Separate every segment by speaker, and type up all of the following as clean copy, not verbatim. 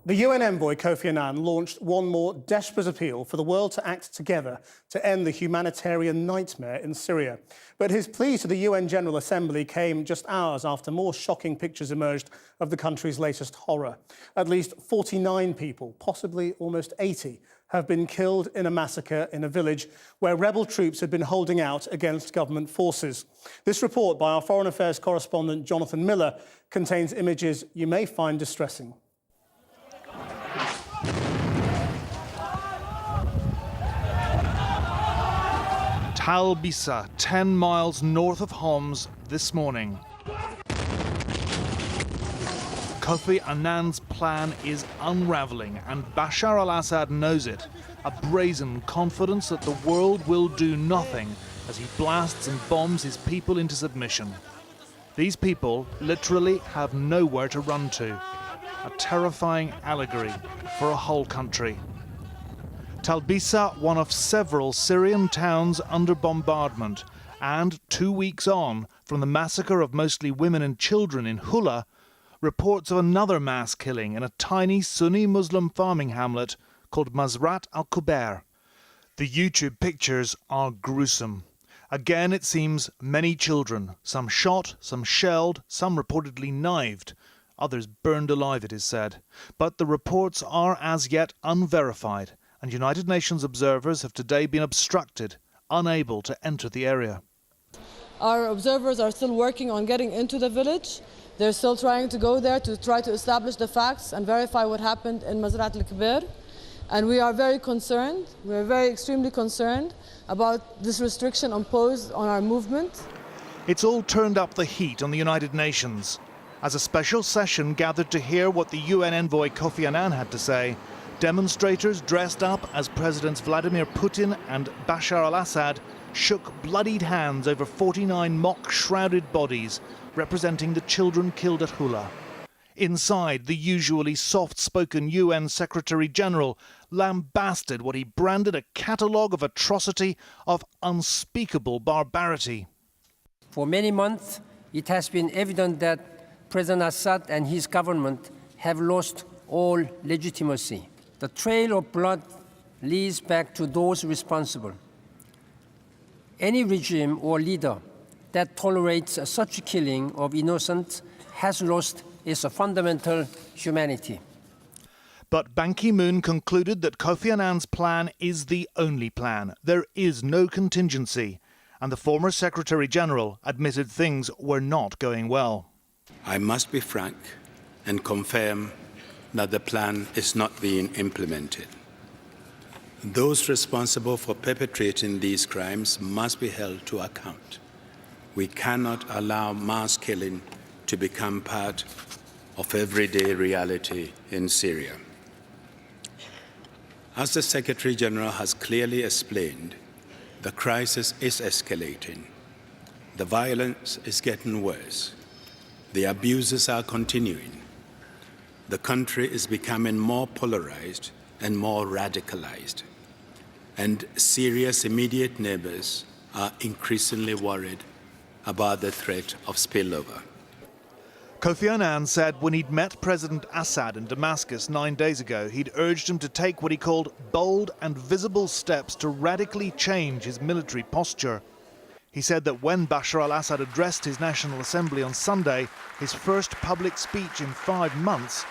Speaker 1: The UN envoy Kofi Annan launched one more desperate appeal for the world to act together to end the humanitarian nightmare in Syria. But his plea to the UN General Assembly came just hours after more shocking pictures emerged of the country's latest horror. At least 49 people, possibly almost 80, have been killed in a massacre in a village where rebel troops had been holding out against government forces. This report by our Foreign Affairs correspondent Jonathan Miller contains images you may find distressing.
Speaker 2: Tal Bisa, 10 miles north of Homs this morning. Kofi Annan's plan is unravelling, and Bashar al-Assad knows it. A brazen confidence that the world will do nothing as he blasts and bombs his people into submission. These people literally have nowhere to run to. A terrifying allegory for a whole country. Tal Bisa, one of several Syrian towns under bombardment, and 2 weeks on from the massacre of mostly women and children in Hula, reports of another mass killing in a tiny Sunni Muslim farming hamlet called Mazrat al-Kubair. The YouTube pictures are gruesome. Again, it seems many children, some shot, some shelled, some reportedly knifed, others burned alive, it is said. But the reports are as yet unverified, and United Nations observers have today been obstructed, unable to enter the area.
Speaker 3: Our observers are still working on getting into the village. They're still trying to go there to try to establish the facts and verify what happened in Mazrat al-Kubair. And we are very concerned, extremely concerned about this restriction imposed on our movement.
Speaker 2: It's all turned up the heat on the United Nations. As a special session gathered to hear what the UN envoy Kofi Annan had to say, demonstrators dressed up as Presidents Vladimir Putin and Bashar al-Assad shook bloodied hands over 49 mock-shrouded bodies representing the children killed at Hula. Inside, the usually soft-spoken UN Secretary-General lambasted what he branded a catalogue of atrocity of unspeakable barbarity.
Speaker 4: For many months, it has been evident that President Assad and his government have lost all legitimacy. The trail of blood leads back to those responsible. Any regime or leader that tolerates such killing of innocents has lost its fundamental humanity.
Speaker 2: But Ban Ki-moon concluded that Kofi Annan's plan is the only plan. There is no contingency. And the former Secretary-General admitted things were not going well.
Speaker 5: I must be frank and confirm that the plan is not being implemented. Those responsible for perpetrating these crimes must be held to account. We cannot allow mass killing to become part of everyday reality in Syria. As the Secretary-General has clearly explained, the crisis is escalating. The violence is getting worse. The abuses are continuing. The country is becoming more polarized and more radicalized. And Syria's immediate neighbors are increasingly worried about the threat of spillover.
Speaker 2: Kofi Annan said when he'd met President Assad in Damascus 9 days ago, he'd urged him to take what he called bold and visible steps to radically change his military posture. He said that when Bashar al-Assad addressed his National Assembly on Sunday, his first public speech in 5 months,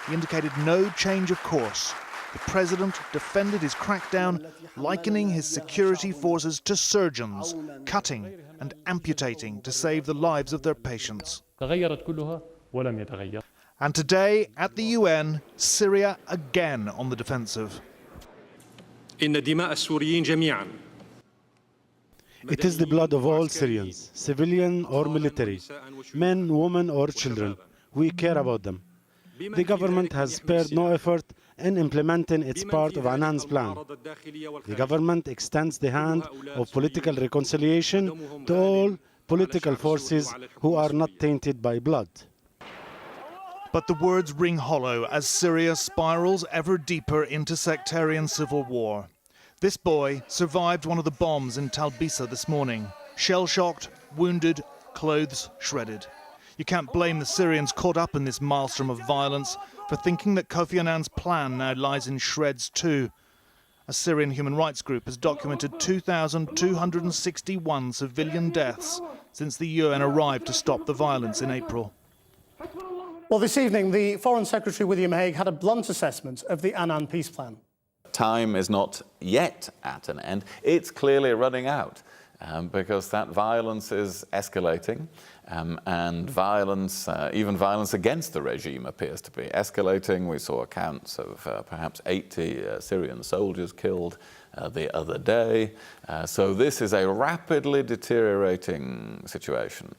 Speaker 2: he indicated no change of course. The president defended his crackdown, likening his security forces to surgeons, cutting and amputating to save the lives of their patients. And today, at the UN, Syria again on the defensive.
Speaker 6: It is the blood of all Syrians, civilian or military, men, women or children. We care about them. The government has spared no effort in implementing its part of Annan's plan. The government extends the hand of political reconciliation to all political forces who are not tainted by blood.
Speaker 2: But the words ring hollow as Syria spirals ever deeper into sectarian civil war. This boy survived one of the bombs in Tal Bisa this morning. Shell-shocked, wounded, clothes shredded. You can't blame the Syrians caught up in this maelstrom of violence for thinking that Kofi Annan's plan now lies in shreds too. A Syrian human rights group has documented 2,261 civilian deaths since the UN arrived to stop the violence in April.
Speaker 1: Well, this evening, the Foreign Secretary William Hague had a blunt assessment of the Annan peace plan.
Speaker 7: Time is not yet at an end. It's clearly running out because that violence is escalating and violence, even violence against the regime, appears to be escalating. We saw accounts of perhaps 80 Syrian soldiers killed the other day. So this is a rapidly deteriorating situation.